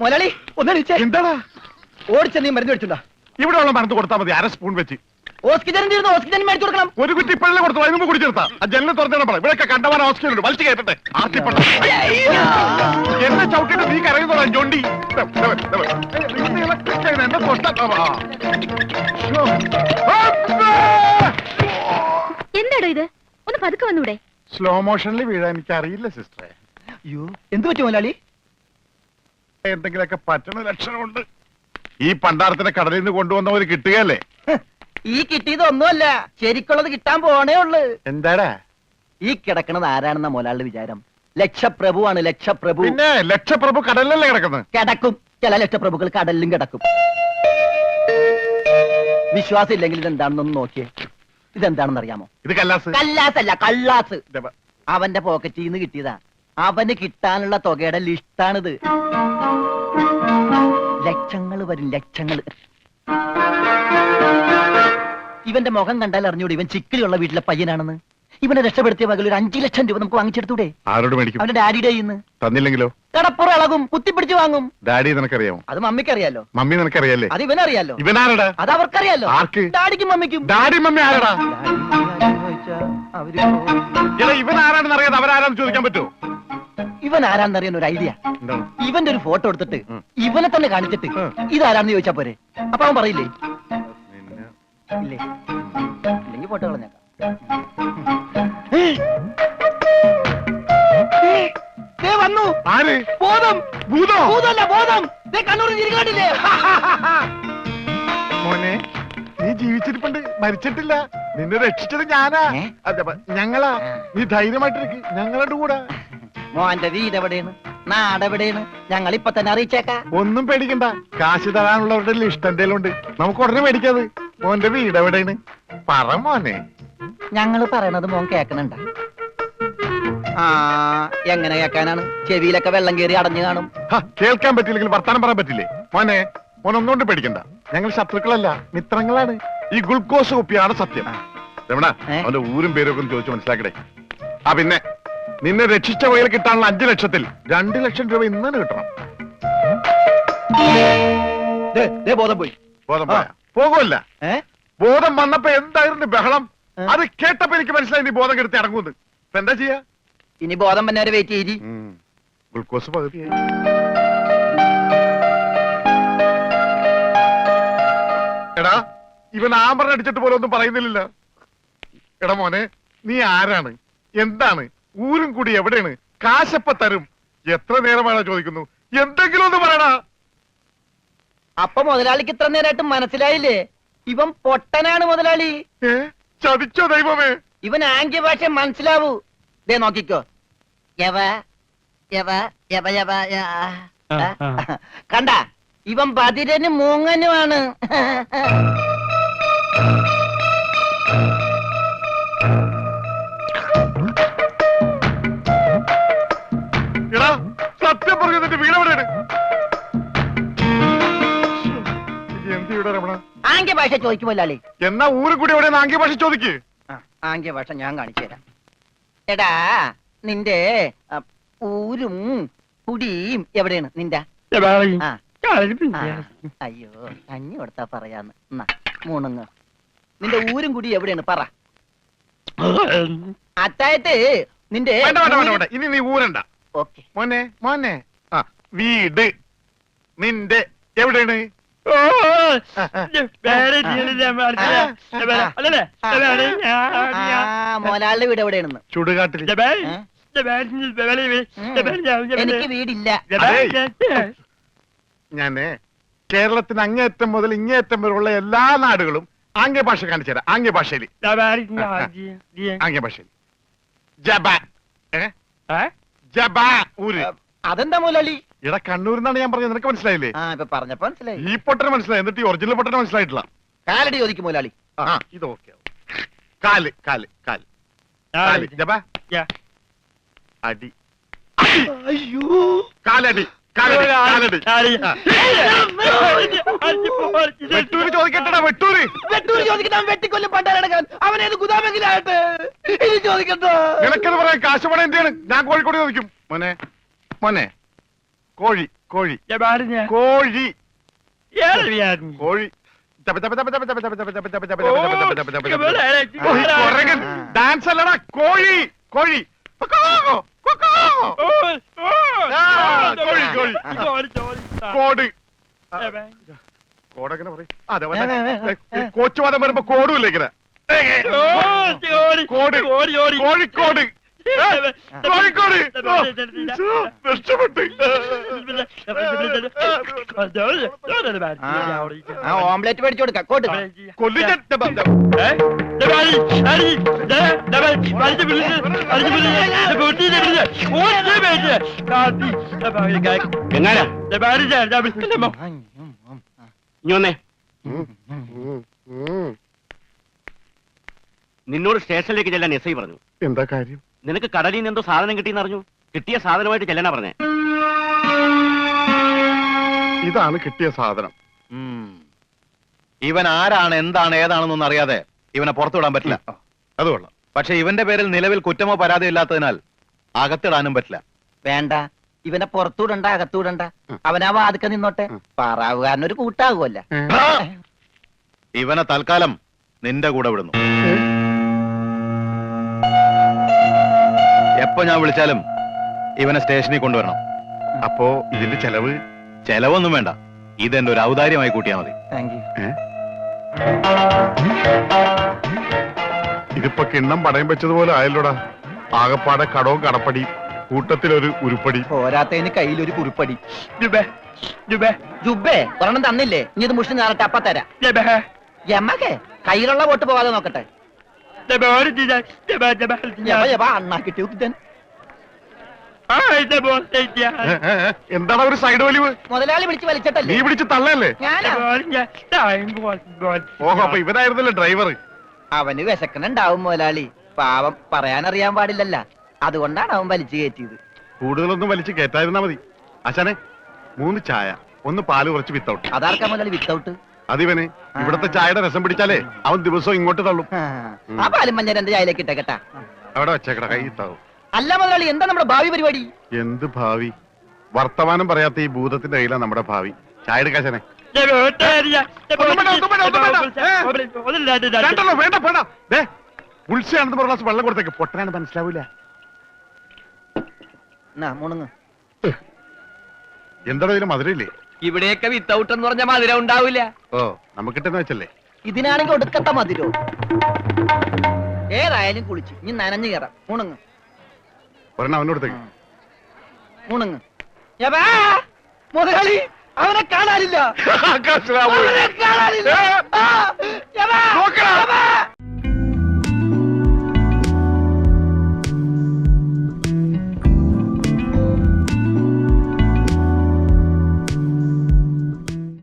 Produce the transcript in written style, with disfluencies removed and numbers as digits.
മുതലാളി ഒന്നടിച്ചേ. എന്താടാ ഓടിച്ച നീ മരുന്ന് മേടിച്ചുണ്ടാ? ഇവിടെ ഉള്ള മരുന്ന് കൊടുത്താൽ മതി, അര സ്പൂൺ വെച്ച്. ഓക്സിജൻ തീർന്നു, ഓക്സിജൻ മേടിച്ചു കൊടുക്കണം. ഒരു കുറ്റി ഇപ്പോഴല്ലേ കൊടുത്തു, അതിന് മുമ്പ് കുടിച്ചെടുത്താ. ആ ജനലിൽ തുറന്നിടാൻ പറ. ഇവിടെ കണ്ടവാൻ ഓക്സിജൻ ഉണ്ട്, വലിച്ചു കയറ്റട്ടെ. എന്നെ ചവിട്ടിട്ട് നീ കരയുന്നോടാ ജോണ്ടി. എന്നെ എന്താടോ ഇത്? ഒന്ന് പതുക്കെ വന്നൂടെ? സ്ലോ മോഷനിൽ വീഴാൻ എനിക്ക് അറിയില്ല സിസ്റ്ററെ. അയ്യോ, എന്ത് പറ്റും മുതലാളി? എന്തെങ്കിലൊക്കെ പറ്റണ ലക്ഷണമുണ്ട്. ഈ പണ്ടാരത്തിന്റെ കടലിൽ നിന്ന് കൊണ്ടുവന്നവര് കിട്ടുകയല്ലേ? ഈ കിട്ടിയതൊന്നുമല്ല, ശരിക്കുള്ളത് കിട്ടാൻ പോണേ ഉള്ളു. എന്താടാ ഈ കിടക്കണത് ആരാണെന്ന മുതലാളിയുടെ വിചാരം? ലക്ഷപ്രഭുവാണ്, ലക്ഷപ്രഭു. പിന്നെ ലക്ഷപ്രഭു കടലിലല്ലേ കിടക്കുന്നത്? കിടക്കും, ചില ലക്ഷപ്രഭുക്കൾ കടലിലും കിടക്കും. വിശ്വാസം ഇല്ലെങ്കിൽ ഇതെന്താണെന്നൊന്ന് നോക്കിയേ. ഇതെന്താണെന്ന് അറിയാമോ? ഇത് കല്ലാസ്. കല്ലാസല്ല, കള്ളാസ്. അവന്റെ പോക്കറ്റിൽ നിന്ന് കിട്ടിയതാ. അവന് കിട്ടാനുള്ള തുകയുടെ ലിസ്റ്റാണിത്. ലക്ഷങ്ങൾ വരും, ലക്ഷങ്ങൾ. ഇവന്റെ മുഖം കണ്ടാൽ അറിഞ്ഞൂടെ ഇവൻ ചിക്കിളിയുള്ള വീട്ടിലെ പയ്യനാണെന്ന്? ഇവനെ രക്ഷപ്പെടുത്തിയ മകൾ ഒരു 5 ലക്ഷം രൂപ നമുക്ക് വാങ്ങിച്ചെടുത്തൂടെ? ആരോട് മേടിക്കും? അവന്റെ ഡാഡിയുടെ കയ്യിന്ന്. തന്നില്ലെങ്കിലോ? കടപ്പുറ ഇളകും, കുത്തിപ്പിടിച്ച് വാങ്ങും. ഡാഡി നിനക്കറിയാമോ? അത് മമ്മിക്കറിയാലോ. മമ്മി നിനക്കറിയാലേ? അത് ഇവനറിയാലോ. ഇവനാരടാ? അത് അവർക്കറിയാലോ. ആർക്ക്? ഡാഡിക്കും മമ്മിക്കും. ഡാഡി മമ്മി ആരടാ? അവര് ഇവൻ ആരാണെന്ന് അറിയാതെ അവരാരാന്ന് ചോദിക്കാൻ പറ്റുമോ? ഇവൻ ആരാന്നറിയാൻ ഒരു ഐഡിയ. ഇവന്റെ ഒരു ഫോട്ടോ എടുത്തിട്ട് ഇവനെ തന്നെ കാണിച്ചിട്ട് ഇതാരാന്ന് ചോദിച്ചാ പോരെ? അപ്പൊ അവൻ പറയില്ലേ? ഇല്ലേ? ഇല്ലെങ്കിൽ ഫോട്ടോ കളഞ്ഞേക്കാം. വന്നു. ആര്? ബോധം. ഭൂതോ? ഭൂതമല്ല, ബോധം. കണ്ണൂരിൽ ചിരിക്കാട്ടില്ലേ? മോനെ, നീ ജീവിച്ചിരിപ്പുണ്ട്, മരിച്ചിട്ടില്ല. നിന്നെ രക്ഷിച്ചത് ഞാനാ. ഞങ്ങളാ. നീ ധൈര്യമായിട്ടിരിക്ക്, ഞങ്ങളുടെ കൂടെ. മോന്റെ വീട് എവിടെയാണ്, നാടെവിടെയാണ്? ഞങ്ങൾ ഇപ്പൊ തന്നെ അറിയിച്ചേക്കാം. ഒന്നും പേടിക്കണ്ട, കാശ് തരാനുള്ളവരുടെ ലിസ്റ്റ് എന്തേലും ഉണ്ട്, നമുക്ക് ഉടനെ മേടിക്കാത്. മോന്റെ വീട് എവിടെയാണ്? പറ മോനെ. ഞങ്ങള് പറയണത് മോൻ കേക്കണണ്ട? ആ, എങ്ങനെ കേക്കാനാണ്? ചെവിയിലൊക്കെ വെള്ളം കയറി അടഞ്ഞു കാണും. കേൾക്കാൻ പറ്റില്ലെങ്കിൽ വർത്താനം പറയാൻ പറ്റില്ലേ? മോനെ, മോനൊന്നുകൊണ്ട് പേടിക്കണ്ട, ഞങ്ങൾ ശത്രുക്കളല്ല, മിത്രങ്ങളാണ്. ഈ ഗ്ലൂക്കോസ് കുപ്പിയാണ് സത്യം. രമണ, അവന്റെ ഊരും പേരും ഒക്കെ ചോദിച്ചു മനസ്സിലാക്കടേ. ആ പിന്നെ, നിന്നെ രക്ഷിച്ച വകയിൽ കിട്ടാനുള്ള 5 ലക്ഷത്തിൽ 2 ലക്ഷം രൂപ ഇന്ന് കിട്ടണം. ബോധം പോയി. ബോധം പോയാ? പോകുമല്ല. ബോധം വന്നപ്പോ എന്തായിരുന്നു ബഹളം? അത് കേട്ടപ്പോ എനിക്ക് മനസ്സിലായി നീ ബോധം കെടുത്ത് ഇറങ്ങുന്നത്. ഇപ്പൊ എന്താ ചെയ്യാ? ഇനി ബോധം വന്നെ വരെ വെയിറ്റ് ചെയ്തി. ഗ്ലൂക്കോസ് പകുതിയായി. എടാ, ഇവൻ ആമ്പറിന് അടിച്ചിട്ട് പോലെ ഒന്നും പറയുന്നില്ല. എടാ മോനെ, നീ ആരാണ്, എന്താണ്, ഊരും കൂടി എവിടെയാണ്, കാശപ്പ തരും, എത്ര നേരമാണ് ചോദിക്കുന്നു, എന്തെങ്കിലും ഒന്ന് പറയടാ. അപ്പൊ മുതലാളിക്ക് ഇത്ര നേരമായിട്ട് മനസ്സിലായില്ലേ? ഇവൻ പൊട്ടനാണ് മുതലാളി. ചതിച്ചോ ദൈവമേ? ഇവൻ ആംഗ്യ ഭാഷ മനസ്സിലാവൂ. ദേ നോക്കിക്കോ. കണ്ട, ഇവൻ ബദിരനും മൂങ്ങനുമാണ്. എടാ, സത്യം പറഞ്ഞു, നിന്റെ വീട് എവിടെയാണ്? എന്ത് രമണ? ആംഗ്യ ഭാഷ ചോദിക്കും മുതലാളി. എന്നാ ഊരും കൂടി എവിടെയാണ് ആംഗ്യ ഭാഷ ചോദിക്ക്. ആംഗ്യ ഭാഷ ഞാൻ കാണിച്ചു തരാം. എടാ, നിന്റെ ഊരും കുടിയും എവിടെയാണ് നിന്റെ? അയ്യോ, കഞ്ഞി കൊടുത്താ പറയാന്ന്. മൂണുങ്ങ്. നിന്റെ ഊരും കുടി എവിടെയാണ് പറ. അത്തായത്ത് നിന്റെ ഇനി നീ ഊരണ്ട. ഓക്കെ മോനെ, മോനെ, വീട് നിന്റെ എവിടെയാണ്? മോലാളിന്റെ വീട് എവിടെയാണെന്ന്? ചുടുകാട്ടിൽ. എനിക്ക് വീടില്ല. ഞാന് കേരളത്തിന് അങ്ങേയറ്റം മുതൽ ഇങ്ങേയറ്റം വരെയുള്ള എല്ലാ നാടുകളും ആംഗ്യ ഭാഷ കാണിച്ചു തരാം. ആംഗ്യ ഭാഷയിൽ ആംഗ്യ ഭാഷയിൽ ജബാ ഊര്. അതെന്താ മുതലാളി? ഇവിടെ കണ്ണൂരിന്നാണ് ഞാൻ പറഞ്ഞത്, നിനക്ക് മനസ്സിലായില്ലേ? പറഞ്ഞപ്പോ മനസ്സിലായി. ഈ പൊട്ടന് മനസ്സിലായി, എന്നിട്ട് ഈ ഒറിജിനൽ പൊട്ടന് മനസ്സിലായിട്ടില്ല. കാലടി ചോദിക്കും മുതലാളി. ഇത് ഓക്കെ. കാല് കാല് കാല് കാല് ജബാ അടി. അയ്യോ, കാലടി കാലടി കാലടി. വെട്ടൂര് ചോദിക്കട്ടെടാ, വെട്ടൂര്. എന്നോട് ചോദിക്കുന്ന അവൻ വെട്ടിക്കൊല്ലും പണ്ടാരടക്കാൻ അവനേത് ഗുദാമെങ്കിലായിട്ട് ഇനി ചോദിക്കണ്ടോ? നിനക്കെന്ന് പറയാൻ കാശ് പണം എന്റെയാണ്. ഞാൻ കോഴിക്കോട് ചോദിക്കും. മോനെ മോനെ കോഴി കോഴി കോഴി കോഴി ഡാൻസ് അല്ലടാ കോഴി കോഴി കോഴി കോഴി കോട് കോടെങ്ങനെ പറയും? അതെ കോച്ചുവാദം വരുമ്പോ കോടുമില്ല ഇങ്ങനെ കോട് കോഴിക്കോട് കോഴിക്കോട് നഷ്ടപ്പെട്ട് ഓംലെറ്റ് മേടിച്ചു കൊടുക്കാം കോട്ട് കൊല്ലിന്റെ നിന്നോട് സ്റ്റേഷനിലേക്ക് ചെല്ലാൻ എസ് ഐ പറഞ്ഞു. എന്താ കാര്യം? നിനക്ക് കടലിൽ നിന്ന് എന്തോ സാധനം കിട്ടിയെന്ന് അറിഞ്ഞു. കിട്ടിയ സാധനമായിട്ട് ചെല്ലാനാ പറഞ്ഞേ. ഇതാണ് കിട്ടിയ സാധനം. ഇവൻ ആരാണ്, എന്താണ്, ഏതാണെന്നൊന്നും അറിയാതെ ഇവനെ പുറത്തുവിടാൻ പറ്റില്ല. അത് കൊള്ളാം. പക്ഷെ ഇവന്റെ പേരിൽ നിലവിൽ കുറ്റമോ പരാതിയോ ഇല്ലാത്തതിനാൽ അകത്തിടാനും പറ്റില്ല. വേണ്ട, ഇവനെ പുറത്തൂടണ്ട അകത്തൂടണ്ട. അവനാ വാതുക്ക നിന്നോട്ടെ. പാറാവുകാരനൊരു കൂട്ടാകുമല്ല. ഇവനെ തൽക്കാലം നിന്റെ കൂടെ വിടുന്നു. എപ്പോ ഞാൻ വിളിച്ചാലും ഇവനെ സ്റ്റേഷനിൽ കൊണ്ടുവരണം. അപ്പോ ഇതിന്റെ ചെലവ്? ചെലവൊന്നും വേണ്ട, ഇതെന്റെ ഒരു ഔദാര്യമായി കൂട്ടിയാൽ മതി. Thank you. ഇതിപ്പോ കിണ്ണം പടയം വെച്ചതുപോലെ ആയല്ലോടാ. ആകപ്പാടെ കടവും കടപ്പടി, കൂട്ടത്തിലൊരു ഉരുപ്പടി. പോരാത്തതിന് കയ്യിലൊരു കുറിപ്പടി. ജുബേ ഒരെണ്ണം തന്നില്ലേ? ഇനി ഇത് മുഷിന് ഞാറട്ടെ, അപ്പ തരാം. യമകെ കയ്യിലുള്ള വോട്ട് പോകാതെ നോക്കട്ടെ. അണ്ണാ കിട്ടിയ ഉദ്ദൻ. എന്താണ് ഒരു സൈഡ് വലിവ്? മുതലാളി വിളിച്ച് നീ വലിച്ചിട്ടല്ലേ? പിടിച്ച് തള്ളല്ലേ? ഞാനാ. ഓഹോ, അപ്പൊ ഇവനായിരുന്നല്ലേ ഡ്രൈവർ? അവന് വിശക്കണുണ്ടാവും മുതലാളി. പാവം, പറയാനറിയാൻ പാടില്ലല്ല. അതുകൊണ്ടാണ് അവൻ വലിച്ചു കയറ്റിയത്. കൂടുതലൊന്നും വലിച്ച് കേറ്റായിരുന്നാ മതി. ആശാനെ 3 ചായ, 1 പാല്, കുറച്ച് വിത്തൗട്ട്. അതാർക്കാ മുതലാളി വിത്തൗട്ട്? അതിവന് ഇവിടത്തെ ചായയുടെ രസം പിടിച്ചാലേ അവൻ ദിവസവും ഇങ്ങോട്ട് തള്ളും. ആ പാലും മഞ്ഞ എന്റെ ചായയിലേക്ക് ഇട്ടേക്കട്ടാ. അവിടെ വെച്ചേക്കട, കൈ ഇത്താവും. അല്ല മുതലാളി, എന്താ നമ്മുടെ ഭാവി പരിപാടി? എന്ത് ഭാവി? വർത്തമാനം പറയാത്ത ഈ ഭൂതത്തിന്റെ കയ്യിലാണ് നമ്മുടെ ഭാവി. ചായ എടുക്കാശനെ. വേണ്ട വേണ്ട, ഉത്സയാണെന്ന് പറഞ്ഞ ഗ്ലാസ് വെള്ളം കൊടുത്തേക്ക്. പൊട്ടനാണ് മനസ്സിലാവൂല. മുണുങ്ങ്. എന്താണോ ഇതിന് മധുരയില്ലേ? ഇവിടെയൊക്കെ വിത്തൗട്ട് എന്ന് പറഞ്ഞ മധുരം ഉണ്ടാവില്ല. ഓ, നമുക്കിട്ടെന്ന് വെച്ചല്ലേ. ഇതിനാണെങ്കിൽ ഒടുക്കത്തെ മതിരോ. ഏതായാലും കുളിച്ച് ഇനി നനഞ്ഞു കയറാം. മുണുങ്ങ് ഒരെണ്ണം അവനോടത്തേക്ക്. മുണുങ്ങ്. മുതലാളി, അവനെ കാണാനില്ല. ആകാശരാമു. അവനെ കാണാനില്ല.